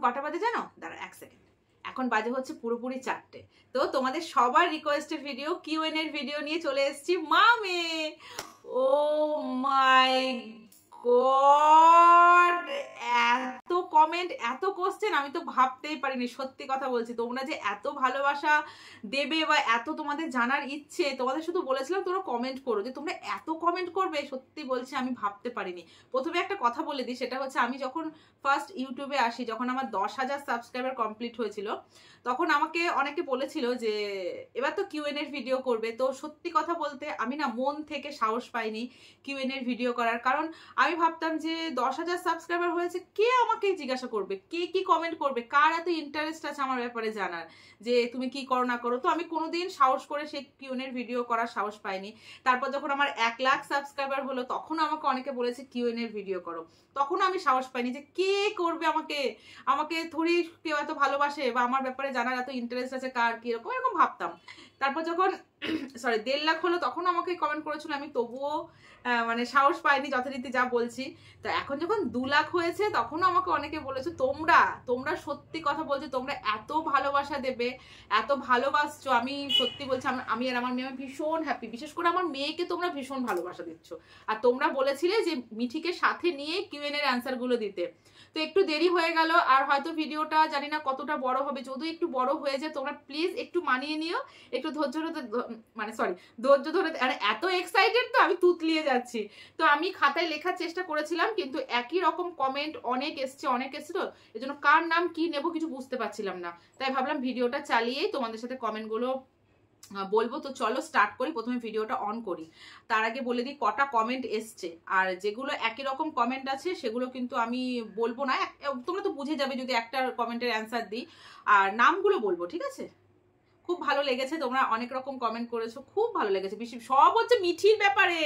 কটা বাজে জানো? দাঁড়া 1 সেকেন্ড। এখন বাজে হচ্ছে পুরোপুরি 4টে। তো তোমাদের সবার রিকোয়েস্টের ভিডিও কিউএন এর ভিডিও নিয়ে চলে এসেছি মামে। ও মাই গড, এত কমেন্ট, এত কোশ্চেন, আমি তো ভাবতেই পারিনি। সত্যি কথা বলছি, তোমরা যে এত ভালোবাসা দেবে বা এত তোমাদের জানার ইচ্ছে, তোমাদের শুধু বলেছিলাম তোমরা কমেন্ট করো, যে তোমরা এত কমেন্ট করবে সত্যি বলছি আমি ভাবতে পারিনি। প্রথমে একটা কথা বলে দিই, সেটা হচ্ছে আমি যখন ফার্স্ট ইউটিউবে আসি, যখন আমার 10,000 সাবস্ক্রাইবার কমপ্লিট হয়েছিল, তখন আমাকে অনেকে বলেছিল যে এবার তো কিউএন এর ভিডিও করবে। তো সত্যি কথা বলতে আমি না মন থেকে সাহস পাইনি কিউএন এর ভিডিও করার। কারণ আমি ভাবতাম যে 10,000 সাবস্ক্রাইবার হয়েছে, কে আমাকে জিজ্ঞাসা করবে, কে কি কমেন্ট করবে, কার এত ইন্টারেস্ট আছে আমার ব্যাপারে জানার, যে তুমি কি করো না করো। তো আমি কোনোদিন সাহস করে সেই কিউএন এর ভিডিও করার সাহস পাইনি। তারপর যখন আমার 1 লাখ সাবস্ক্রাইবার হলো, তখন আমাকে অনেকে বলেছে কিউএন এর ভিডিও করো, তখন আমি সাহস পাইনি যে কে করবে, আমাকে থোড়ি কেউ এত ভালোবাসে বা আমার ব্যাপারে জানার এত ইন্টারেস্ট আছে, কার কিরকম, এরকম ভাবতাম। তারপর যখন 1.5 লাখ হলো, তখন আমাকে কমেন্ট করেছিল, আমি তবুও মানে সাহস পাইনি, যথারীতি যা বলছি। তো এখন যখন 2 লাখ হয়েছে, তখনও আমাকে অনেকে বলেছে তোমরা সত্যি কথা বলছো, তোমরা এত ভালোবাসা দেবে, এত ভালোবাসছো। আমি সত্যি বলছি, আমি আর আমার মেয়ে ভীষণ হ্যাপি। বিশেষ করে আমার মেয়েকে তোমরা ভীষণ ভালোবাসা দিচ্ছ। আর তোমরা বলেছিলে যে মিঠিকে সাথে নিয়ে কিউএন এর অ্যান্সার গুলো দিতে। তো একটু দেরি হয়ে গেল, আর হয়তো ভিডিওটা জানি না কতটা বড় হবে। যদি একটু বড় হয়ে যায়, তোমরা প্লিজ একটু মানিয়ে নিও, একটু ধৈর্য ধরে। মানে এত এক্সাইটেড তো আমি তুতলিয়ে যাচ্ছি। তো আমি খাতায় লেখার চেষ্টা করেছিলাম, কিন্তু একই রকম কমেন্ট অনেক এসছে তো, এজন্য কার নাম কি নেব কিছু বুঝতে পারছিলাম না। তাই ভাবলাম ভিডিওটা চালিয়েই তোমাদের সাথে কমেন্টগুলো বলবো। তো চলো স্টার্ট করি। প্রথমে ভিডিওটা অন করি, তার আগে বলে দিই কটা কমেন্ট এসছে। আর যেগুলো একই রকম কমেন্ট আছে সেগুলো কিন্তু আমি বলবো না, তোমরা তো বুঝে যাবে যদি একটা কমেন্টের অ্যান্সার দিই। আর নামগুলো বলবো, ঠিক আছে? খুব ভালো লেগেছে, তোমরা অনেক রকম কমেন্ট করেছো, খুব ভালো লেগেছে। বেশি সব হচ্ছে মিঠির ব্যাপারে।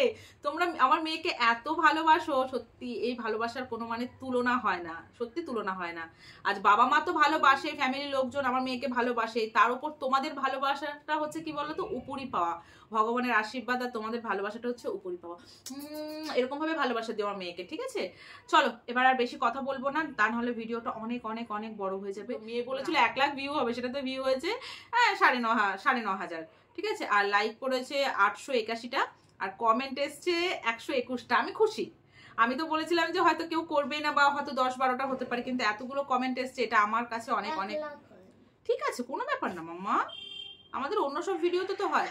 তোমরা আমার মেয়েকে এত ভালোবাসো, সত্যি এই ভালোবাসার কোনো মানে তুলনা হয় না, সত্যি তুলনা হয় না। আজ বাবা মা তো ভালোবাসে, ফ্যামিলির লোকজন আমার মেয়েকে ভালোবাসে, তার উপর তোমাদের ভালোবাসাটা হচ্ছে কি বলতো, উপরি পাওয়া। ভগবানের আশীর্বাদ আর তোমাদের ভালোবাসাটা হচ্ছে উপরি পাওয়া। এরকম ভাবে ভালোবাসা দিও আমার মেয়েকে, ঠিক আছে? চলো এবার আর বেশি কথা বলবো না, তা নাহলে ভিডিওটা অনেক অনেক অনেক বড় হয়ে যাবে। মেয়ে বলেছিল 1 লাখ ভিউ হবে, সেটা তো ভিউ হয়েছে 9,500, ঠিক আছে? আর লাইক করেছে 881টা, আর কমেন্ট এসছে 121টা। আমি খুশি। আমি তো বলেছিলাম যে হয়তো কেউ করবে না, বা হয়তো 10-12টা হতে পারে, কিন্তু এতগুলো কমেন্ট এসছে, এটা আমার কাছে অনেক অনেক। ঠিক আছে, কোনো ব্যাপার না মাম্মা, আমাদের অন্য সব ভিডিওতে তো হয়।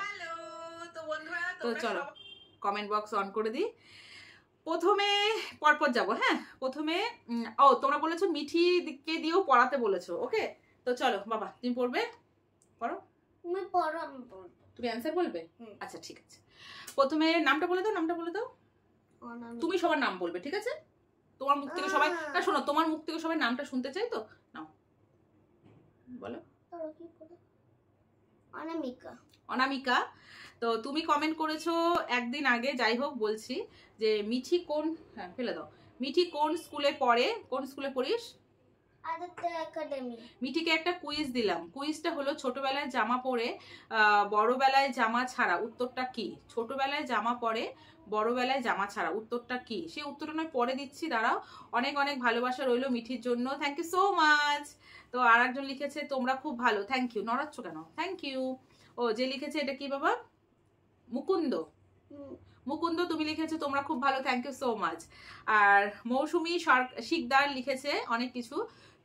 তো চলো কমেন্ট বক্স অন করে দিই। প্রথমে পরপর যাবো, হ্যাঁ? প্রথমে তোমরা বলেছো মিঠিকে দিয়েও পড়াতে বলেছো, ওকে? তো চলো বাবা, তুমি পড়বে, পড়ো। তুমি অ্যান্সার বলবে? আচ্ছা ঠিক আছে। প্রথমে নামটা বলে দাও। তুমি সবার নাম বলবে, ঠিক আছে? তোমার মুখ থেকে সবাই না, শোনো, তোমার মুখ থেকে সবাই নামটা শুনতে চাই, তো নাও বলো। অনামিকা। তো তুমি কমেন্ট করেছো একদিন আগে, যাই হোক বলছি যে মিঠি কোন, হ্যাঁ ফেলে দাও, মিঠি কোন স্কুলে পড়ে, কোন স্কুলে পড়িস? মিঠিকে একটা কুইজ দিলাম। কুইজটা হলো ছোটবেলায় জামা পরে বড়বেলায় জামা ছাড়া, উত্তরটা কি? ছোটবেলায় জামা পরে বড়বেলায় জামা ছাড়া, উত্তরটা কি? সেই উত্তরটা নয় পরে দিচ্ছি, দাঁড়াও। অনেক অনেক ভালোবাসা রইলো মিঠির জন্য, থ্যাংক ইউ সো মাচ। তো আর একজন লিখেছে তোমরা খুব ভালো, থ্যাংক ইউ। নড়াচ্ছ কেন? Thank you. ও যে লিখেছে এটা কি বাবা? মুকুন্দ তুমি লিখেছো তোমরা খুব ভালো, থ্যাংক ইউ সো মাচ। আর মৌসুমী শিকদার লিখেছে অনেক কিছু।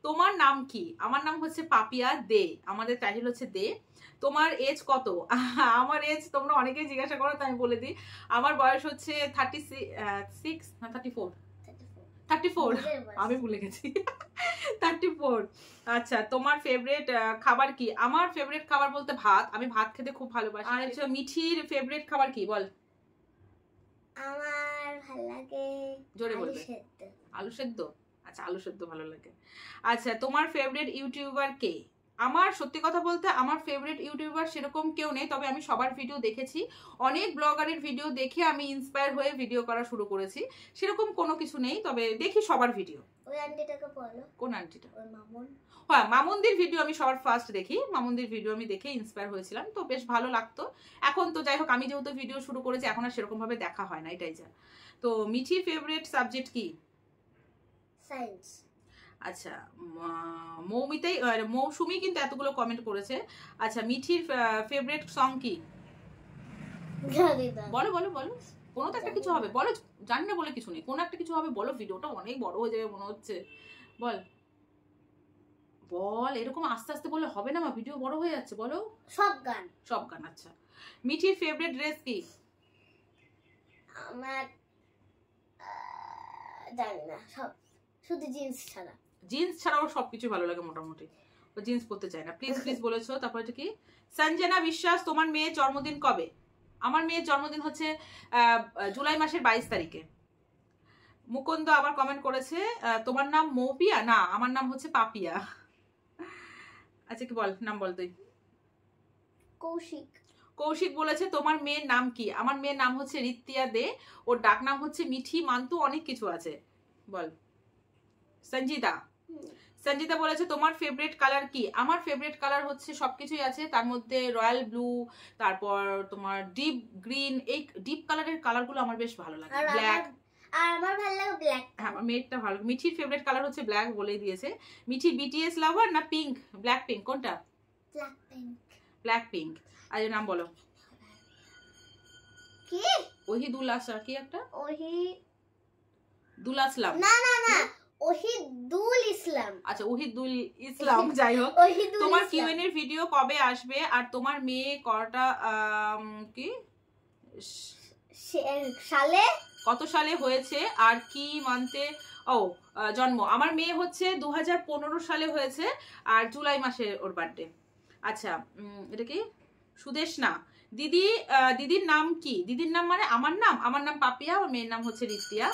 তোমার নাম কি? আমার নাম হচ্ছে পাপিয়া দে, আমাদের টাইটেল হচ্ছে দে। তোমার এজ কত? আমার এজ তোমরা অনেকেই জিজ্ঞাসা করো, তো আমি বলে দিই, আমার বয়স হচ্ছে 36 না 34, আমি ভুলে গেছি। 34। আচ্ছা, তোমার ফেভারিট খাবার কি? আমার ফেভারিট খাবার বলতে ভাত, আমি ভাত খেতে খুব ভালোবাসি। আর আচ্ছা, মিঠির ফেভারিট খাবার কি বল? আমার ভালো লাগে, জোরে বলবে। আলু সেদ্ধ। আচ্ছা, আলু সেদ্ধ ভালো লাগে। আচ্ছা, তোমার ফেভারিট ইউটিউবার কে? আমার সত্যি কথা বলতে আমার ফেভারিট ইউটিউবার সেরকম কেউ নেই, তবে আমি সবার ভিডিও দেখেছি। অনেক ব্লগারের ভিডিও দেখে আমি ইন্সপায়ার হয়ে ভিডিও করা শুরু করেছি। সেরকম কোনো কিছু নেই, তবে দেখি সবার ভিডিও। ওই আন্টিটাকে বলো। কোন আন্টিটা? ওই মামুন। হ্যাঁ, মামুনদির ভিডিও আমি সবার ফার্স্ট দেখি। মামুনদির ভিডিও আমি দেখে ইন্সপায়ার হয়েছিলাম, তো বেশ ভালো লাগতো। এখন তো যাই হোক, আমি যেহেতু ভিডিও শুরু করেছি, এখন আর সেরকম ভাবে দেখা হয় না, এটাই যা। তো মিঠির ফেভারিট সাবজেক্ট কি? সায়েন্স। আচ্ছা মৌমিতাই মৌসুমি কিন্তু এতগুলো কমেন্ট করেছে। আচ্ছা মিঠির ফেভারিট সং কি? বলো বলো বলো, কোনো তো একটা কিছু হবে, বলো। জানি না বলে কিছু নেই, কোনো একটা কিছু হবে, বলো। ভিডিওটা অনেক বড় হয়ে যাবে মনে হচ্ছে, বল বল। এরকম আস্তে আস্তে বললে হবে না, মা ভিডিও বড় হয়ে যাচ্ছে। বলো সব গান। সব গান। আচ্ছা মিঠির ফেভারিট ড্রেস কি? আমার জানি না, সব শুধু জিন্স ছাড়া। জিন্স ছাড়াও সবকিছু ভালো লাগে মোটামুটি, ও জিন্স পরতে চায় না। প্লিজ প্লিজ বলেছো। তারপর এটা কি? সঞ্জনা বিশ্বাস, তোমার মেয়ের জন্মদিন কবে? আমার মেয়ের জন্মদিন হচ্ছে জুলাই মাসের 22 তারিখে। মুকুন্দ আবার কমেন্ট করেছে তোমার নাম মৌপিয়া? না, আমার নাম হচ্ছে পাপিয়া। আচ্ছা কি বল, নাম বল তুই। কৌশিক। কৌশিক বলেছে তোমার মেয়ের নাম কি? আমার মেয়ের নাম হচ্ছে রিত্তিয়া দে, ওর ডাক নাম হচ্ছে মিঠি, মান্তু, অনেক কিছু আছে। বল। সঞ্জিতা, সঞ্জিতা বলেছে তোমার ফেভারিট কালার কি? আমার ফেভারিট কালার হচ্ছে সবকিছুই আছে, তার মধ্যে রয়্যাল ব্লু, তারপর তোমার ডিপ গ্রিন, এই ডিপ কালারের কালারগুলো আমার বেশ ভালো লাগে। ব্ল্যাক, আর আমার ভালো লাগে ব্ল্যাক। হ্যাঁ আমার মেয়েরটা ভালো। মিঠির ফেভারিট কালার হচ্ছে ব্ল্যাক, বলেই দিয়েছে। মিঠি বিটিএস লাভার না পিঙ্ক? ব্ল্যাক পিঙ্ক কোনটা? Black pink. Black pink. আজ নাম বলো। কি? ওহিদুল আসা কি একটা? দুল আসলাম। না না না, ওহিদুল ইসলাম। আচ্ছা ওহিদুল ইসলাম, যাই হোক। তোমার কিউএন এর ভিডিও কবে আসবে? আর তোমার মেয়ে কটা কি সালে, কত সালে হয়েছে, আর কি মানতে জন্ম? আমার মেয়ে হচ্ছে 2015 সালে হয়েছে, আর জুলাই মাসে ওর বার্থডে। আচ্ছা এটা কি? সুদেশ না। দিদি, দিদির নাম কি? দিদির নাম মানে আমার নাম পাপিয়া, ওর মেয়ের নাম হচ্ছে রিত্তিয়া।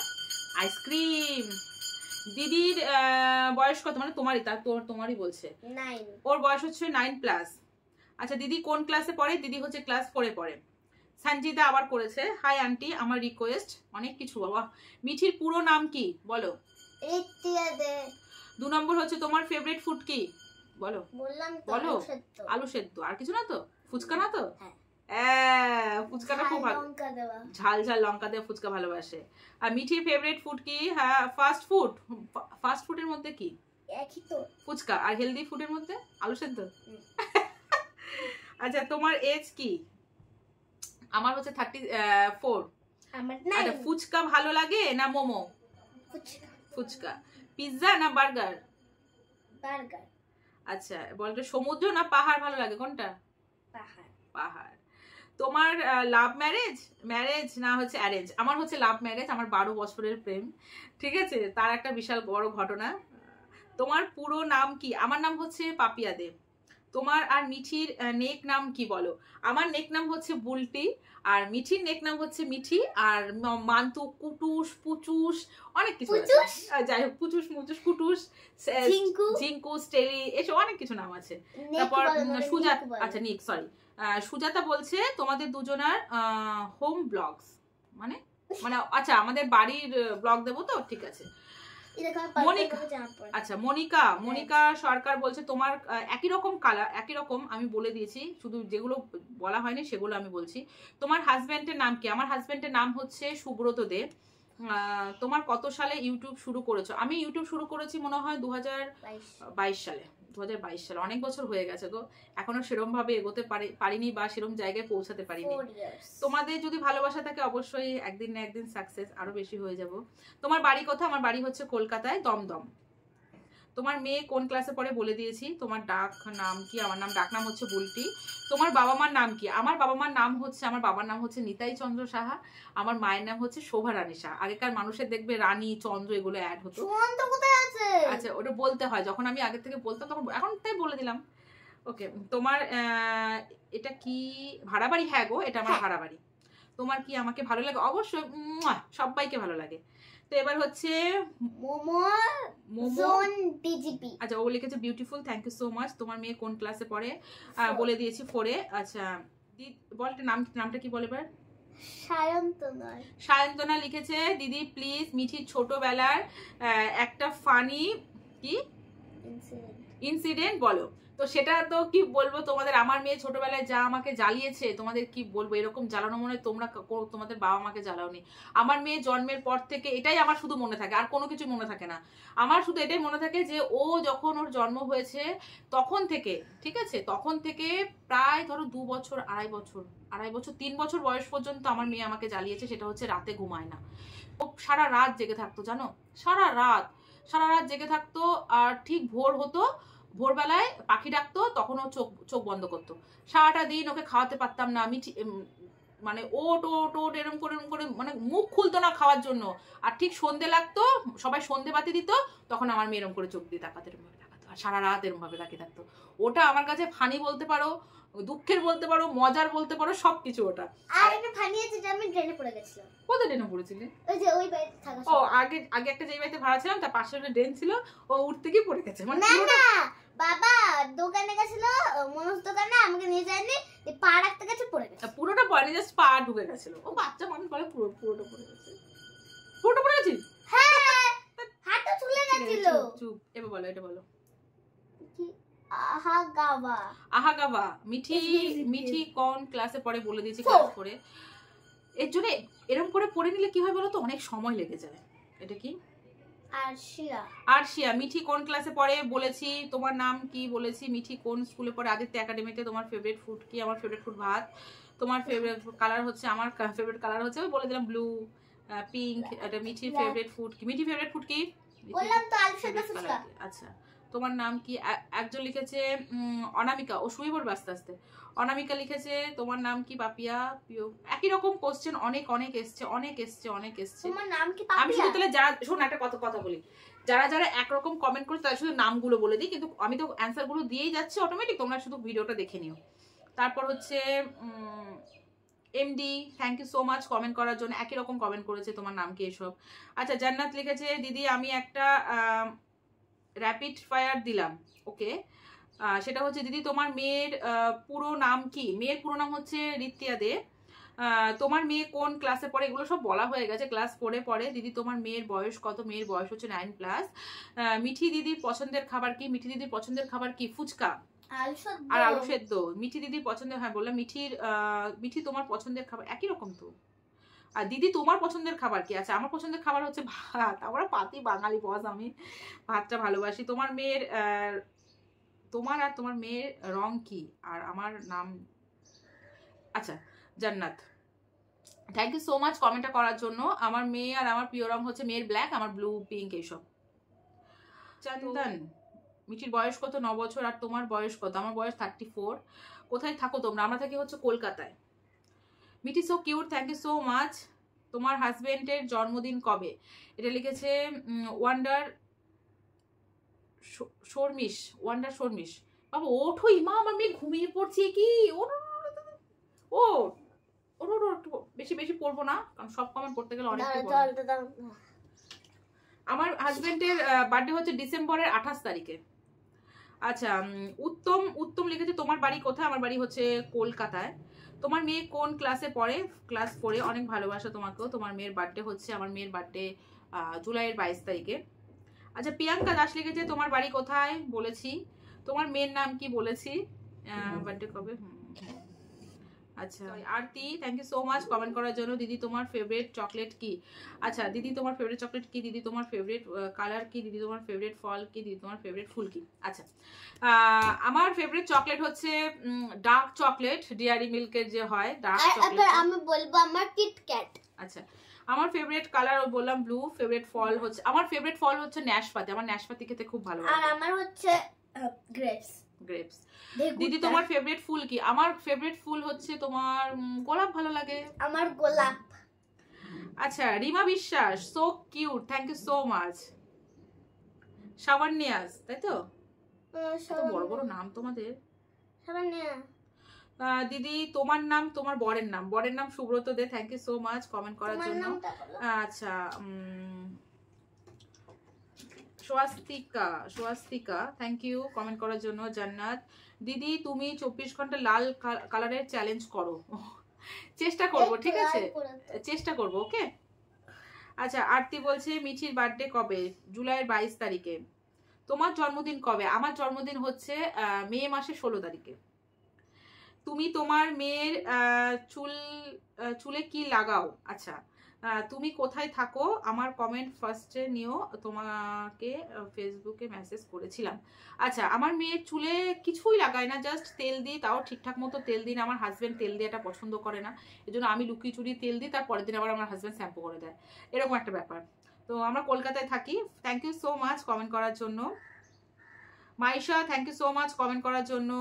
আইসক্রিম। দিদির বয়স কত? মানে তোমারই, তার তোমারই বলছে। 9। ওর বয়স হচ্ছে 9+। আচ্ছা দিদি কোন ক্লাসে পড়ে? দিদি হচ্ছে ক্লাস 4-এ পড়ে। সঞ্জিতা আবার করেছে হাই আন্টি, আমার রিকোয়েস্ট, অনেক কিছু বাবা। মিঠির পুরো নাম কি বলো? রিত্তিয়া দে। 2 নম্বর হচ্ছে তোমার ফেভারিট ফুড কি বলো? বললাম তো, বলো। আলু সেদ্ধ। আর কিছু না তো? ফুচকা না তো? হ্যাঁ ফুচকাটা খুব ভালো, ঝাল ঝাল লঙ্কা দিয়ে ফুচকা ভালোবাসে। আর মিঠির ফেভারিট ফুড কি? হ্যাঁ ফাস্ট ফুড। ফাস্ট ফুডের মধ্যে কি? একই তো, ফুচকা। আর হেলদি ফুডের মধ্যে আলু সেদ্ধ। আচ্ছা তোমার এজ কি? আমার হচ্ছে 34। আমার না। আচ্ছা ফুচকা ভালো লাগে না মোমো? ফুচকা। পিৎজা না বার্গার? বার্গার। আচ্ছা বলতো সমুদ্র না পাহাড় ভালো লাগে, কোনটা? পাহাড়। পাহাড়। তোমার লাভ ম্যারেজ না হচ্ছে অ্যারেঞ্জ? আমার হচ্ছে লাভ ম্যারেজ, আমার 12 বছরের প্রেম, ঠিক আছে, তার একটা বিশাল বড় ঘটনা। তোমার পুরো নাম কি? আমার নাম হচ্ছে পাপিয়া দেব। তোমার আর মিঠির নেক নাম কি বলো? আমার নেক নাম হচ্ছে বুলটি, আর মিঠির নেক নাম হচ্ছে মিঠি, আর মান্তু, কুটুস, পুচুস, অনেক কিছু আছে। যাই হোক, পুচুস, মুচুস, কুটুস, ঝিঙ্কু, স্টেলি, এসব অনেক কিছু নাম আছে। তারপর সুজাতা, আচ্ছা নিক, সরি, সুজাতা বলছে তোমাদের দুজনার হোম ব্লগস মানে মানে আচ্ছা আমাদের বাড়ির ব্লগ দেবো তো, ঠিক আছে। মনিকা, আচ্ছা মনিকা সরকার বলছে তোমার একই রকম কালার, একই রকম আমি বলে দিয়েছি, শুধু যেগুলো বলা হয়নি সেগুলো আমি বলছি। তোমার হাজবেন্ডের নাম কি? আমার হাজবেন্ডের নাম হচ্ছে সুব্রত দে। তোমার কত সালে ইউটিউব শুরু করেছো? আমি ইউটিউব শুরু করেছি মনে হয় 2022 সালে। 2022 সালে, অনেক বছর হয়ে গেছে গো। এখনো সেরকম ভাবে এগোতে পারিনি বা সেরকম জায়গায় পৌঁছাতে পারিনি। তোমাদের যদি ভালোবাসা থাকে অবশ্যই একদিন না একদিন সাকসেস আরো বেশি হয়ে যাব। তোমার বাড়ি কোথায়? আমার বাড়ি হচ্ছে কলকাতায়, দমদম। তোমার মেয়ে কোন ক্লাসে পড়ে বলে দিয়েছি। তোমার ডাক নাম কি? আমার ডাক নাম হচ্ছে বুলটি। তোমার বাবা মার নাম কি? আমার বাবা মার নাম হচ্ছে, আমার বাবার নাম হচ্ছে নিতাই চন্দ্র সাহা, আমার মায়ের নাম হচ্ছে শোভা রানী সাহা। আগেকার মানুষের দেখবে রানী, চন্দ্র এগুলো অ্যাড হতো। আচ্ছা ওটা বলতে হয়, যখন আমি আগে থেকে বলতাম তখন, এখন তাই বলে দিলাম। ওকে তোমার এটা কি ভাড়া বাড়ি? হ্যাঁ গো এটা আমার ভাড়া বাড়ি। তোমার কি আমাকে ভালো লাগে? অবশ্যই, সবাইকে ভালো লাগে। তো এবার হচ্ছে আচ্ছা ও লিখেছে beautiful, thank you so much. তোমার মেয়ে কোন ক্লাসে পড়ে? বলে দিয়েছি 4-এ। আচ্ছা বল নামটা কি বলে এবার? সায়ন্তনা লিখেছে দিদি প্লিজ মিঠির ছোটবেলার একটা ফানি কি ইনসিডেন্ট বলো। তো সেটা তো কি বলবো তোমাদের, আমার মেয়ে ছোটবেলায় যা আমাকে জ্বালিয়েছে তোমাদের কি বলবো, এরকম জ্বালানো মনে হয় তোমরা তোমাদের বাবা মাকে জ্বালাওনি। আমার মেয়ে জন্মের পর থেকে এটাই আমার শুধু মনে থাকে, আর কোনো কিছু মনে থাকে না। আমার শুধু এটাই মনে থাকে যে ও যখন ওর জন্ম হয়েছে তখন থেকে, ঠিক আছে, তখন থেকে প্রায় ধরো 2 বছর 2.5 বছর 3 বছর বয়স পর্যন্ত আমার মেয়ে আমাকে জ্বালিয়েছে। সেটা হচ্ছে রাতে ঘুমায় না, ও সারা রাত জেগে থাকতো জানো, সারা রাত জেগে থাকতো। আর ঠিক ভোর হতো, ভোরবেলায় পাখি ডাকতো, তখন ও চোখ বন্ধ করতো। সারাটা দিন ওকে খাওয়াতে পারতাম না আমি, মানে ওট ওট ওট এরম করে মানে মুখ খুলতো না খাওয়ার জন্য। আর ঠিক সন্ধে লাগতো, সবাই সন্ধে বাতি দিত, তখন আমার মেয়ে এরম করে চোখ দিয়ে তাকাতো, এরম ভাবে তাকাতো, আর সারা রাত এরম ভাবে তাকিয়ে থাকতো। ওটা আমার কাছে ফানি বলতে পারো, দুঃখের বলতে পারো, মজার বলতে পারো, সবকিছু ওটা। আর একটা ফানি আছে যে আমি ড্রেনে পড়ে গেছিলাম। কোথায় ড্রেনে পড়েছিলে? ওই যে ওই বাড়িতে থাকা। ও আগে একটা যেই বাড়িতে ভাড়া ছিলাম তার পাশে একটা ড্রেন ছিল, ও উঠতে গিয়ে পড়ে গেছে। মানে না বাবা দোকানে গেছিল, মনোজ দোকানে, আমাকে নিয়ে যায়নি, পা রাখতে গেছে পড়ে গেছে। পুরোটা পড়েনি, জাস্ট পা ঢুকে গেছিল। ও বাচ্চা মানুষ বলে পুরোটা পড়ে গেছে। পুরোটা পড়ে গেছিস? হ্যাঁ হাতটা চলে গেছিল। চুপ, এবার বলো, এটা বলো। আহাগাবা মিঠি কোন ক্লাসে পড়ে বলে দিয়েছি, ক্লাস করে। এর জন্য এরকম করে পড়ে নিলে কি হয় বলো তো, অনেক সময় লেগে যায়। এটা কি? আরশিয়া। মিঠি কোন ক্লাসে পড়ে বলেছি। তোমার নাম কি বলেছি। মিঠি কোন স্কুলে পড়ে? আদিত্য একাডেমিতে। তোমার ফেভারিট ফুড কি? আমার ফেভারিট ফুড ভাত। তোমার ফেভারিট কালার হচ্ছে, আমার ফেভারিট কালার হচ্ছে, বলে দিলাম ব্লু, পিঙ্ক। এটা মিঠির ফেভারিট ফুড কি? মিঠি ফেভারিট ফুড কি বললাম তো, আলু সেদ্ধ ফুচকা। আচ্ছা, তোমার নাম কি? একজন লিখেছে অনামিকা, ও শুয়ে পড়বে আস্তে আস্তে। অনামিকা লিখেছে তোমার নাম কি? পাপিয়া। একই রকম কোশ্চেন অনেক এসছে। তোমার নাম কি পাপিয়া? আমি শুধু তাহলে যারা, শোন একটা কথা বলি, যারা একরকম কমেন্ট করে তাদের শুধু নামগুলো বলে দিই, কিন্তু আমি তো অ্যান্সার গুলো দিয়েই যাচ্ছি অটোমেটিক, তোমরা শুধু ভিডিওটা দেখে নিও। তারপর হচ্ছে MD, thank you so much comment করার জন্য। একই রকম কমেন্ট করেছে, তোমার নাম কি এসব। আচ্ছা, জান্নাত লিখেছে দিদি আমি একটা র্যাপিড ফায়ার দিলাম। ওকে, সেটা হচ্ছে দিদি তোমার মেয়ের পুরো নাম কি? মেয়ের পুরো নাম হচ্ছে রিতিয়া দে। তোমার মেয়ে কোন ক্লাসে পড়ে? এগুলো সব বলা হয়ে গেছে, ক্লাস 4-এ পড়ে। দিদি তোমার মেয়ের বয়স কত? মেয়ের বয়স হচ্ছে 9+। মিঠি দিদির পছন্দের খাবার কি? মিঠি দিদির পছন্দের খাবার কি? ফুচকা আর আলু সেদ্ধ। মিঠি দিদির পছন্দের, হ্যাঁ বললাম মিঠি তোমার পছন্দের খাবার একই রকম তো। আর দিদি তোমার পছন্দের খাবার কি? আচ্ছা, আমার পছন্দের খাবার হচ্ছে ভাত। আমরা পাতি বাঙালি বস, আমি ভাতটা ভালোবাসি। তোমার মেয়ের তোমার মেয়ের রং কি? আর আমার নাম, আচ্ছা জান্নাত, থ্যাংক ইউ সো মাচ কমেন্টটা করার জন্য। আমার মেয়ে আর আমার প্রিয় রং হচ্ছে, মেয়ের ব্ল্যাক, আমার ব্লু, পিঙ্ক এইসব। চন্দন, মিঠির বয়স কত? 9 বছর। আর তোমার বয়স কত? আমার বয়স 34। কোথায় থাকো তোমরা? আমরা থাকি হচ্ছে কলকাতায়। Mithi so cute, thank you so much. তোমার হাজবেন্ডের জন্মদিন কবে? এটা লিখেছে ওয়ান্ডার শর্মিশ। বাবা ওঠো, ইমা আমার মেয়ে ঘুমিয়ে পড়ছে কি? ও বেশি পড়বো না, কারণ সব কমেন্ট পড়তে গেলে অনেক। আমার হাজবেন্ডের বার্থডে হচ্ছে ডিসেম্বরের 28 তারিখে। আচ্ছা, উত্তম লিখেছে তোমার বাড়ি কোথায়? আমার বাড়ি হচ্ছে কলকাতায়। তোমার মেয়ে কোন ক্লাসে পড়ে? ক্লাস 4-এ। অনেক ভালোবাসা তোমাকেও। তোমার মেয়ের বার্থডে হচ্ছে, আমার মেয়ের বার্থডে জুলাইয়ের 22 তারিখে। আচ্ছা, প্রিয়াঙ্কা দাস লিখেছে তোমার বাড়ি কোথায়? বলেছি। তোমার মেয়ের নাম কি? বলেছি। বার্থডে কবে? আচ্ছা, Arati, thank you so much comment করার জন্য। দিদি তোমার ফেভারিট চকলেট কি? আচ্ছা, দিদি তোমার ফেভারিট চকলেট কি? দিদি তোমার ফেভারিট কালার কি? দিদি তোমার ফেভারিট ফল কি? দিদি তোমার ফেভারিট ফুল কি? আচ্ছা, আমার ফেভারিট চকলেট হচ্ছে ডার্ক চকলেট, ডেয়ারি মিল্কের যে হয় ডার্ক চকলেট। আমি বলবো আমার কিটক্যাট। আচ্ছা, আমার ফেভারিট কালার বললাম ব্লু। ফেভারিট ফল হচ্ছে, আমার ফেভারিট ফল হচ্ছে নাশপাতি। আমার নাশপাতি খেতে খুব ভালো লাগে। আর আমার হচ্ছে গ্রেপস। দিদি তোমার ফেভারিট ফুল কি? আমার ফেভারিট ফুল হচ্ছে তোমার গোলাপ ভালো লাগে। আমার গোলাপ। আচ্ছা, Rima Biswas, so cute, thank you so much. শাবানিয়াস, তাই তো? বড় বড় নাম তোমাদের। দিদি তোমার নাম, তোমার বরের নাম Subrata Dey, thank you so much comment করার জন্য। আচ্ছা, সোয়াস্তিকা, থ্যাংক ইউ কমেন্ট করার জন্য। জান্নাত, দিদি তুমি 24 ঘন্টা লাল কালারের চ্যালেঞ্জ করো। চেষ্টা করব, ঠিক আছে, চেষ্টা করব। ওকে। আচ্ছা, আরতি বলছে মিঠির বার্থডে কবে? জুলাইয়ের 22 তারিখে। তোমার জন্মদিন কবে? আমার জন্মদিন হচ্ছে মে মাসের 16 তারিখে। তুমি তোমার মেয়ের চুলে কি লাগাও? আচ্ছা, তুমি কোথায় থাকো? আমার কমেন্ট ফার্স্টে নিও, তোমাকে ফেসবুকে মেসেজ করেছিলাম। আচ্ছা, আমার মেয়ের চুলে কিছুই লাগায় না, জাস্ট তেল দিই, তাও ঠিকঠাক মতো তেল দিই না। আমার হাজব্যান্ড তেল দিয়ে এটা পছন্দ করে না, এই জন্য আমি লুকিয়ে চুরিয়ে তেল দিই, তার পরের দিন আবার আমার হাজব্যান্ড শ্যাম্পু করে দেয়, এরকম একটা ব্যাপার। তো আমরা কলকাতায় থাকি। Thank you so much comment করার জন্য। Maisha, thank you so much comment করার জন্য।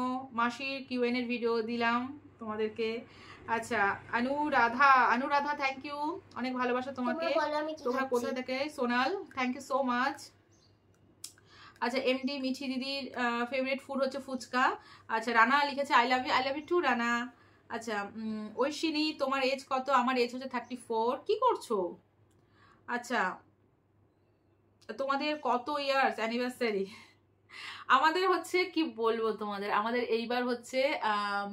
মাসির কিউএন এর ভিডিও দিলাম তোমাদেরকে। আচ্ছা, অনুরাধা থ্যাংক ইউ, অনেক ভালোবাসা তোমাকে। তোমরা কোথা থেকে? Sonal, thank you so much. আচ্ছা, এমডি মিঠি দিদির ফেভারিট ফুড হচ্ছে ফুচকা। আচ্ছা, রানা লিখেছে I love you too Rana. আচ্ছা, ঐশিনী তোমার এজ কত? আমার এজ হচ্ছে 34। কি করছো? আচ্ছা, তোমাদের কত ইয়ার্স অ্যানিভার্সারি? আমাদের হচ্ছে কি বলবো তোমাদের, আমাদের এইবার হচ্ছে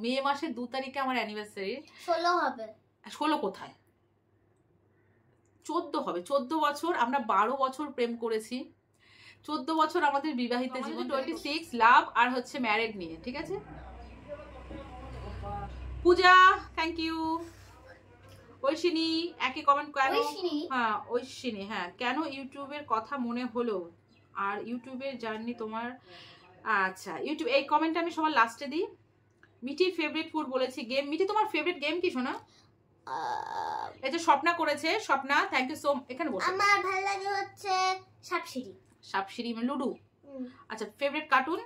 মে মাসের 2 তারিখে আমার অ্যানিভার্সারি। 16 হবে। 16 কোথায়, 14 হবে। 14 বছর, আমরা 12 বছর প্রেম করেছি, 14 বছর আমাদের বিবাহিত জীবন। 26 লাভ আর হচ্ছে ম্যারেড নিয়ে, ঠিক আছে। পূজা থ্যাংক ইউ। ঐশিনী একই কমেন্ট কেন? হ্যাঁ ঐশিনী, হ্যাঁ, কেন ইউটিউবের কথা মনে হলো আর ইউটিউবের জার্নি তোমার? আচ্ছা, ইউটিউব এই কমেন্ট আমি সবার লাস্টে দিই। মিঠির ফেভারিট ফুড বলেছি, গেম। মিঠি তোমার ফেভারিট গেম কি শোনা? এই যে স্বপ্না করেছে, স্বপ্না থ্যাংক ইউ সো। এখানে বসে। আমার ভালো লাগে হচ্ছে সাপসিঁড়ি মানে লুডু। আচ্ছা, ফেভারিট কার্টুন?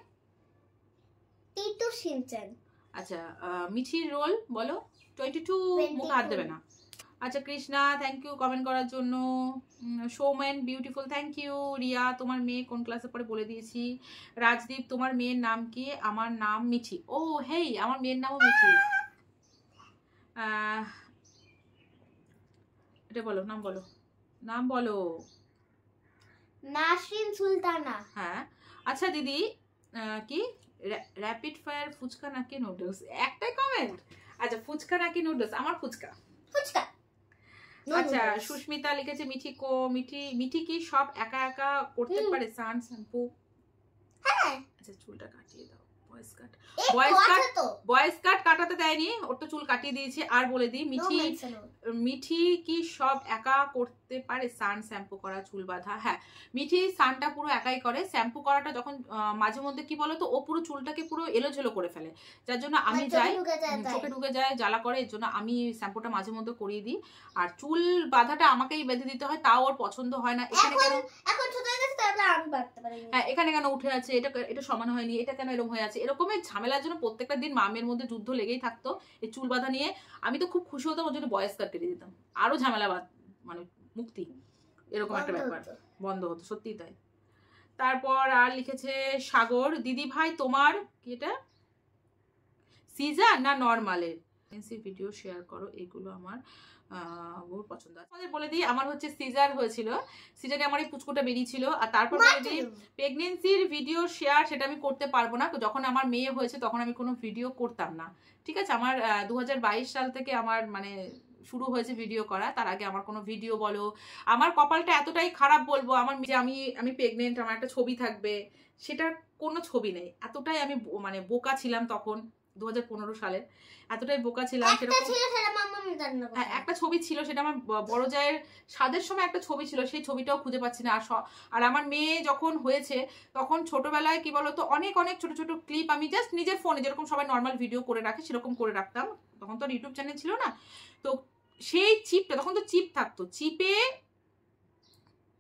টিটু শিনচান। আচ্ছা, মিঠির রোল বলো। 22 মুখ হাত দেবে না। আচ্ছা, কৃষ্ণা থ্যাংক ইউ কমেন্ট করার জন্য। Soumen beautiful thank you. Riya তোমার মেয়ে কোন ক্লাসে পড়ে বলে দিয়েছি। রাজদীপ তোমার মেয়ের নাম কি? আমার নাম মিঠি। ও হেই, আমার মেয়ের নামও মিঠি। এটা বলো, নাম বলো, নাম বলো। নাসরিন সুলতানা। হ্যাঁ। আচ্ছা দিদি, কি র্যাপিড ফায়ার ফুচকা নাকি নুডলস? একটাই কমেন্ট। আচ্ছা, ফুচকা নাকি নুডলস? আমার ফুচকা। আচ্ছা, সুস্মিতা লিখেছে মিঠি কি সব একা একা করতে পারে? সান শ্যাম্পু। হ্যাঁ। আচ্ছা, চুলটা কাটিয়ে দাও। বয়েস কাট কাটাতে দেয়নি, ওর তো চুল কাটিয়ে দিয়েছে। আর বলে দিই, মিঠি কি সব একা করতে পারে? সান শ্যাম্পু করা, চুল বাঁধা। হ্যাঁ, মিঠি সানটা পুরো একাই করে। শ্যাম্পু করাটা যখন মাঝে মধ্যে কি বলতো, ও পুরো চুলটাকে পুরো এলোঝেলো করে ফেলে, যার জন্য আমি যাই, চোখে ঢুকে যায়, জ্বালা করে, এর জন্য আমি শ্যাম্পুটা মাঝে মধ্যে করিয়ে দিই। আর চুল বাঁধাটা আমাকেই বেঁধে দিতে হয়, তাও ওর পছন্দ হয় না। এখানে কেন হ্যাঁ, এখানে কেন উঠে আছে, এটা সমান হয়নি, এটা কেন এরকম হয়ে আছে, এরকমের ঝামেলার জন্য প্রত্যেকটা দিন মামের মধ্যে যুদ্ধ লেগেই থাকতো এই চুল বাঁধা নিয়ে। আমি তো খুব খুশি হতাম, ওর জন্য বয়স কাট কেটে দিতাম, আরো ঝামেলা মানে মুক্তি, এরকম একটা ব্যাপার বন্ধ হতো, সত্যি তাই। তারপর আর লিখেছে সাগর, দিদি ভাই তোমার কি এটা সিজার না নর্মালের? ভিডিও শেয়ার করো, এগুলো আমার বহু পছন্দ আছে। আমাদের বলে দিই, আমার হচ্ছে সিজার হয়েছিল, সিজারে আমার এই পুচকুটা বেরিয়েছিল। আর তারপর বলে দিই, প্রেগনেন্সির ভিডিও শেয়ার সেটা আমি করতে পারবো না, যখন আমার মেয়ে হয়েছে তখন আমি কোনো ভিডিও করতাম না, ঠিক আছে। আমার 2022 সাল থেকে আমার মানে শুরু হয়েছে ভিডিও করা, তার আগে আমার কোনো ভিডিও বলো, আমার কপালটা এতটাই খারাপ বলবো, আমার যে আমি প্রেগনেন্ট, আমার একটা ছবি থাকবে, সেটার কোনো ছবি নেই। এতটাই আমি মানে বোকা ছিলাম তখন 2015 সালে, এতটাই বোকা ছিলাম। একটা ছবি ছিল, সেটা আমার বড় জায়ের স্বাদের সময় একটা ছবি ছিল, সেই ছবিটাও খুঁজে পাচ্ছি না। আর আমার মেয়ে যখন হয়েছে তখন ছোটবেলায় কি বলতো, অনেক অনেক ছোট ছোট ক্লিপ আমি জাস্ট নিজের ফোনে যেরকম সবাই নর্মাল ভিডিও করে রাখে সেরকম করে রাখতাম, তখন তো আর ইউটিউব চ্যানেল ছিল না। তো সেই চিপটা, তখন তো চিপ থাকতো, চিপে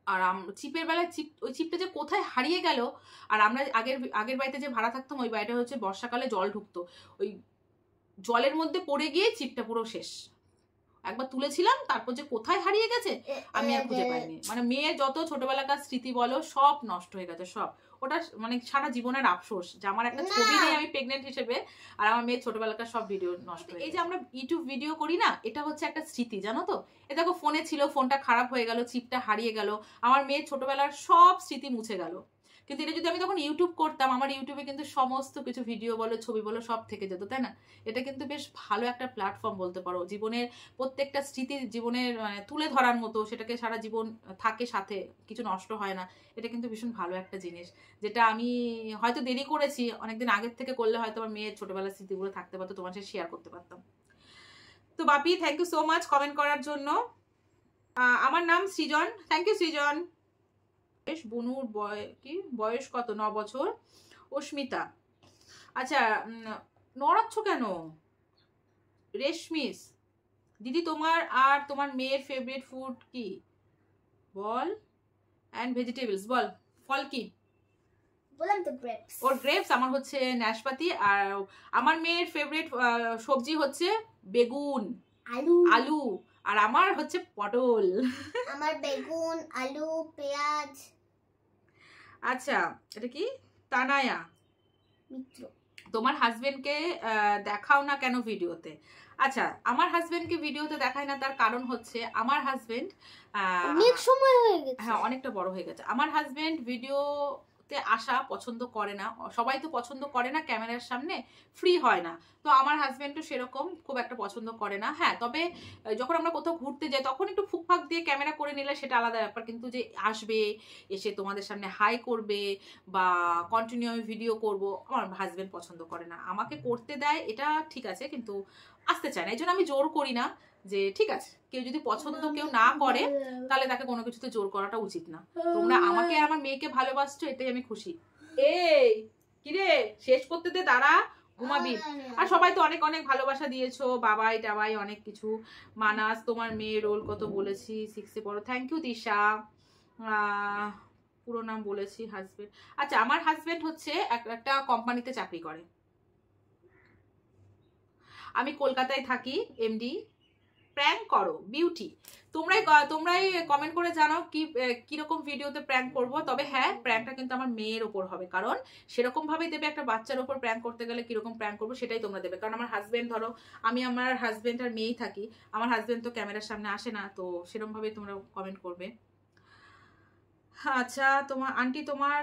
আর চিপের বেলায় ওই চিপটা যে কোথায় হারিয়ে গেল। আর আমরা আগের বাড়িতে যে ভাড়া থাকতাম, ওই বাড়িটা হচ্ছে বর্ষাকালে জল ঢুকতো, ওই জলের মধ্যে পড়ে গিয়ে চিপটা পুরো শেষ। একবার তুলেছিলাম, তারপর যে কোথায় হারিয়ে গেছে আমি আর খুঁজে পাইনি। মানে মেয়ের যত ছোটবেলাকার স্মৃতি বলো সব নষ্ট হয়ে গেছে, সব। ওটা মানে সারা জীবনের আফসোস যে আমার একটা ছবি নেই আমি প্রেগনেন্ট হিসেবে, আর আমার মেয়ের ছোটবেলাকার সব ভিডিও নষ্ট হয়ে গেছে। এই যে আমরা ইউটিউব ভিডিও করি না, এটা হচ্ছে একটা স্মৃতি, জানো তো। এ দেখো, ফোনে ছিল, ফোনটা খারাপ হয়ে গেল, চিপটা হারিয়ে গেল, আমার মেয়ের ছোটবেলার সব স্মৃতি মুছে গেল। কিন্তু এটা যদি আমি তখন ইউটিউব করতাম, আমার ইউটিউবে কিন্তু সমস্ত কিছু ভিডিও বলো, ছবি বলো, সব থেকে যেত, তাই না? এটা কিন্তু বেশ ভালো একটা প্ল্যাটফর্ম বলতে পারো, জীবনের প্রত্যেকটা স্মৃতি জীবনের মানে তুলে ধরার মতো, সেটাকে সারা জীবন থাকে সাথে, কিছু নষ্ট হয় না। এটা কিন্তু ভীষণ ভালো একটা জিনিস, যেটা আমি হয়তো দেরি করেছি, অনেকদিন আগের থেকে করলে হয়তো আমার মেয়ের ছোটবেলার স্মৃতিগুলো থাকতে পারতো, তোমার সাথে শেয়ার করতে পারতাম। তো Bapi, thank you so much comment করার জন্য। আমার নাম সৃজন, থ্যাংক ইউ সৃজন। বনুর বয়স কত? 9 বছর। অস্মিতা, আচ্ছা নড়াচ্ছ কেন? রেশমিস, দিদি তোমার আর তোমার মেয়ের ফেভারিট ফুড কি বল? অ্যান্ড ভেজিটেবলস বল, ফল কি? বললাম তো গ্রেপস। ওর গ্রেপস, আমার হচ্ছে নাশপাতি। আর আমার মেয়ের ফেভারিট সবজি হচ্ছে বেগুন, আলু। আর আমার হচ্ছে পটল। আমার বেগুন, আলু, পেঁয়াজ। আচ্ছা, এটা কি? তানায়া মিত্র, তোমার হাজবেন্ডকে দেখাও না কেন ভিডিওতে? আচ্ছা, আমার হাজবেন্ডকে ভিডিওতে দেখায় না, তার কারণ হচ্ছে আমার হাজবেন্ড অনেক সময় হয়ে গেছে, হ্যাঁ অনেকটা বড় হয়ে গেছে। আমার হাজবেন্ড ভিডিওতে আসা পছন্দ করে না, সবাই তো পছন্দ করে না, ক্যামেরার সামনে ফ্রি হয় না। তো আমার হাজবেন্ডও সেরকম খুব একটা পছন্দ করে না। হ্যাঁ, তবে যখন আমরা কোথাও ঘুরতে যাই তখন একটু ফুকফাক দিয়ে ক্যামেরা করে নিলে সেটা আলাদা ব্যাপার, কিন্তু যে আসবে, এসে তোমাদের সামনে হাই করবে বা কন্টিনিউ ভিডিও করব, আমার হাজবেন্ড পছন্দ করে না। আমাকে করতে দেয়, এটা ঠিক আছে, কিন্তু আসতে চায় না। এই জন্য আমি জোর করি না, যে ঠিক আছে, কেউ যদি পছন্দ কেউ না করে তাহলে তাকে কোনো কিছুতে জোর করাটা উচিত না। তোমরা আমাকে আমার মেয়েকে ভালোবাসছো, এটাই আমি খুশি। এই কিরে, শেষ করতে দে, দাঁড়া, ঘুমাবি। আর সবাই তো অনেক অনেক ভালোবাসা দিয়েছো, বাবাই টাবাই অনেক কিছু। মানাস, তোমার মেয়ের রোল কত বলেছি, 6-এ পড়ো, থ্যাংক ইউ দিশা। পুরো নাম বলেছি হাজবেন্ড। আচ্ছা, আমার হাজবেন্ড হচ্ছে একটা কোম্পানিতে চাকরি করে, আমি কলকাতায় থাকি, এমডি। প্র্যাঙ্ক করো বিউটি, তোমরাই কমেন্ট করে জানাও কিরকম ভিডিওতে প্র্যাঙ্ক করব। তবে হ্যাঁ, প্র্যাঙ্কটা কিন্তু আমার মেয়ের ওপর হবে, কারণ সেরকম ভাবে দেবে, একটা বাচ্চার ওপর প্র্যাঙ্ক করতে গেলে কিরকম প্র্যাঙ্ক করবো সেটাই তোমরা দেবে। কারণ আমার হাজবেন্ড, ধরো আমি আমার হাজবেন্ড আর মেয়েই থাকি, আমার হাজবেন্ড তো ক্যামেরার সামনে আসে না, তো সেরকম ভাবে তোমরা কমেন্ট করবে। আচ্ছা, তোমার আন্টি তোমার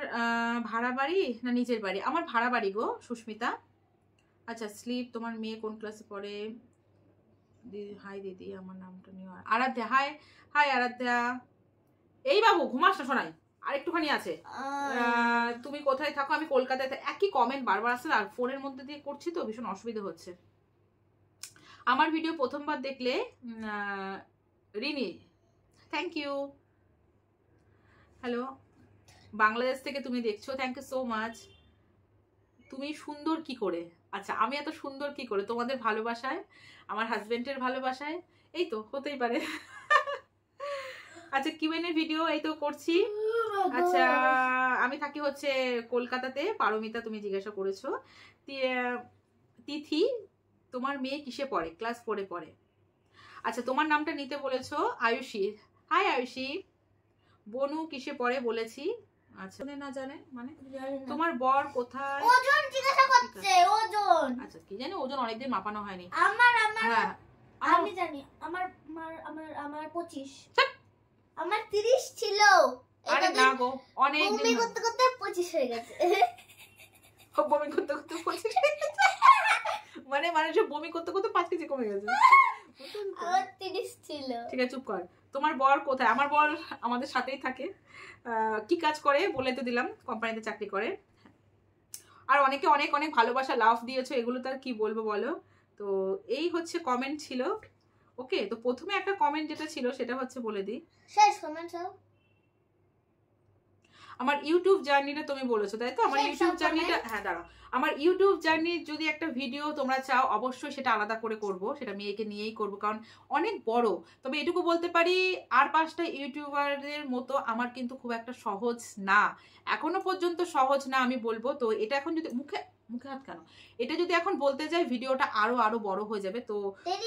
ভাড়া বাড়ি না নিজের বাড়ি? আমার ভাড়া বাড়ি গো সুস্মিতা। আচ্ছা, স্লিপ, তোমার মেয়ে কোন ক্লাসে পড়ে? হাই দিদি, আমার নামটা নিও। আরাধ্যা, হাই হাই আরাধ্যা। এই বাবু ঘুমাস না, শোনাই আর একটুখানি আছে। তুমি কোথায় থাকো? আমি কলকাতায়। একই কমেন্ট বারবার আসছে, আর ফোনের মধ্যে দিয়ে করছি তো ভীষণ অসুবিধা হচ্ছে। আমার ভিডিও প্রথমবার দেখলে Rini, thank you. Hello, Bangladesh থেকে তুমি দেখছো, থ্যাংক ইউ সো মাচ। তুমি সুন্দর কি করে? আচ্ছা, আমি এত সুন্দর কি করে? তোমাদের ভালোবাসায়, আমার হাজবেন্ডের ভালোবাসায়, এই তো হতেই পারে। আচ্ছা, কিউএনএ ভিডিও এই তো করছি। আচ্ছা, আমি থাকি হচ্ছে কলকাতাতে। পারমিতা তুমি জিজ্ঞাসা করেছো। তিথি, তোমার মেয়ে কিসে পড়ে? ক্লাস 4-এ পড়ে। আচ্ছা, তোমার নামটা নিতে বলেছো আয়ুষী, হাই আয়ুষী। বনু কিসে পড়ে বলেছি। আচ্ছা, না জানে মানে তোমার বর কোথায়? ওজন জিজ্ঞাসা করছে, ওজন। আচ্ছা, কি জানি, ওজন অনেকদিন মাপানো হয়নি। হ্যাঁ আমি জানি, আমার 25, আমার 30 ছিল। আরে না গো, অনেক বমি করতে করতে 25 হয়ে গেছে। বমি করতে করতে 25 মানে মানুষের বমি করতে করতে 5 কেজি কমে গেছে। আমার 30 ছিল। ঠিক আছে, চুপ কর। তোমার বর কোথায়? আমার বর আমাদের সাথেই থাকে। কি কাজ করে বলে তো দিলাম, কোম্পানিতে চাকরি করে। আর অনেকে অনেক অনেক ভালোবাসা লাভ দিয়েছো, এগুলো তো আর কি বলবো বলো। তো এই হচ্ছে কমেন্ট ছিল। ওকে, তো প্রথমে একটা কমেন্ট যেটা ছিল সেটা হচ্ছে বলে দিই। শেষ কমেন্ট সব আমার ইউটিউব জার্নিটা তুমি বলেছো, তাই তো? আমার ইউটিউব জার্নিটা, হ্যাঁ দাঁড়াও, আমার ইউটিউব জার্নির যদি একটা ভিডিও তোমরা চাও, অবশ্যই সেটা আলাদা করে করব, সেটা মেয়েকে নিয়েই করব, কারণ অনেক বড়। তবে এটুকু বলতে পারি, আর 5টা ইউটিউবারদের মতো আমার কিন্তু খুব একটা সহজ না, এখনো পর্যন্ত সহজ না আমি বলবো। তো এটা এখন যদি মুখে হাত কেন, এটা যদি এখন বলতে যাই ভিডিওটা আরো বড় হয়ে যাবে। তো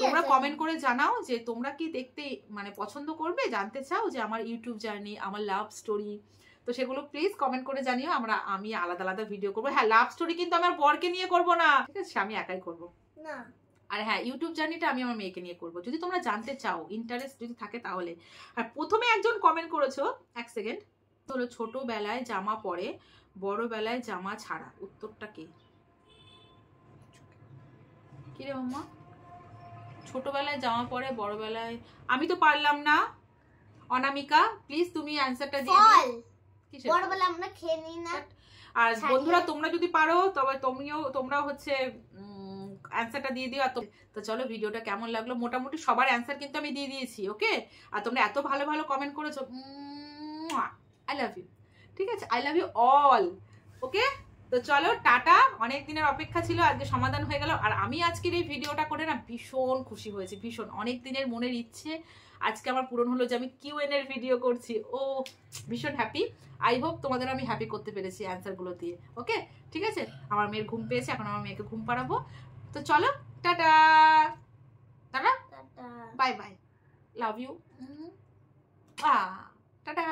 তোমরা কমেন্ট করে জানাও যে তোমরা কি দেখতে মানে পছন্দ করবে, জানতে চাও যে আমার ইউটিউব জার্নি, আমার লাভ স্টোরি। তো সেগুলো প্লিজ কমেন্ট করে জানিও, আমি আলাদা আলাদা ভিডিও করবো। হ্যাঁ, লাভ স্টোরি কিন্তু আমার বরকে নিয়ে করবো না, ঠিক আছে? আমি একাই করবো না। আর হ্যাঁ, ইউটিউব জার্নিটা আমি আমার মেয়েকে নিয়ে করবো, যদি তোমরা জানতে চাও, ইন্টারেস্ট যদি থাকে তাহলে। আর প্রথমে একজন কমেন্ট করেছো, এক সেকেন্ড হলো ছোটবেলায় জামা পরে বড়বেলায় জামা ছাড়া, উত্তরটা কি? কি রে মাম্মা? ছোটবেলায় জামা পরে বড়বেলায়, আমি তো পারলাম না। অনামিকা প্লিজ তুমি অ্যানসারটা দিয়ে দিও। কিসের বড়বেলা আমরা খেয়ে নিই না। আর বন্ধুরা তোমরা যদি পারো তবে তোমরাও হচ্ছে অ্যানসারটা দিয়ে দিও। তো চলো, ভিডিওটা কেমন লাগলো? মোটামুটি সবার অ্যানসার কিন্তু আমি দিয়ে দিয়েছি, ওকে? আর তোমরা এত ভালো ভালো কমেন্ট করেছো, আই লাভ ইউ। ঠিক আছে, I love you all, okay? তো চলো টাটা। অনেক দিনের অপেক্ষা ছিল, আজকে সমাধান হয়ে গেল। আর আমি আজকের এই ভিডিওটা করে না ভীষণ খুশি হয়েছি, ভীষণ। অনেক দিনের মনের ইচ্ছে আজকে আমার পূরণ হলো যে আমি কিউএন এর ভিডিও করছি। ও ভীষণ হ্যাপি। আই হোপ তোমাদের আমি হ্যাপি করতে পেরেছি অ্যান্সারগুলো দিয়ে, ওকে? ঠিক আছে, আমার মেয়ের ঘুম পেয়েছে, এখন আমার মেয়েকে ঘুম পাড়াবো। তো চলো tata, tata, bye bye, love you, tata.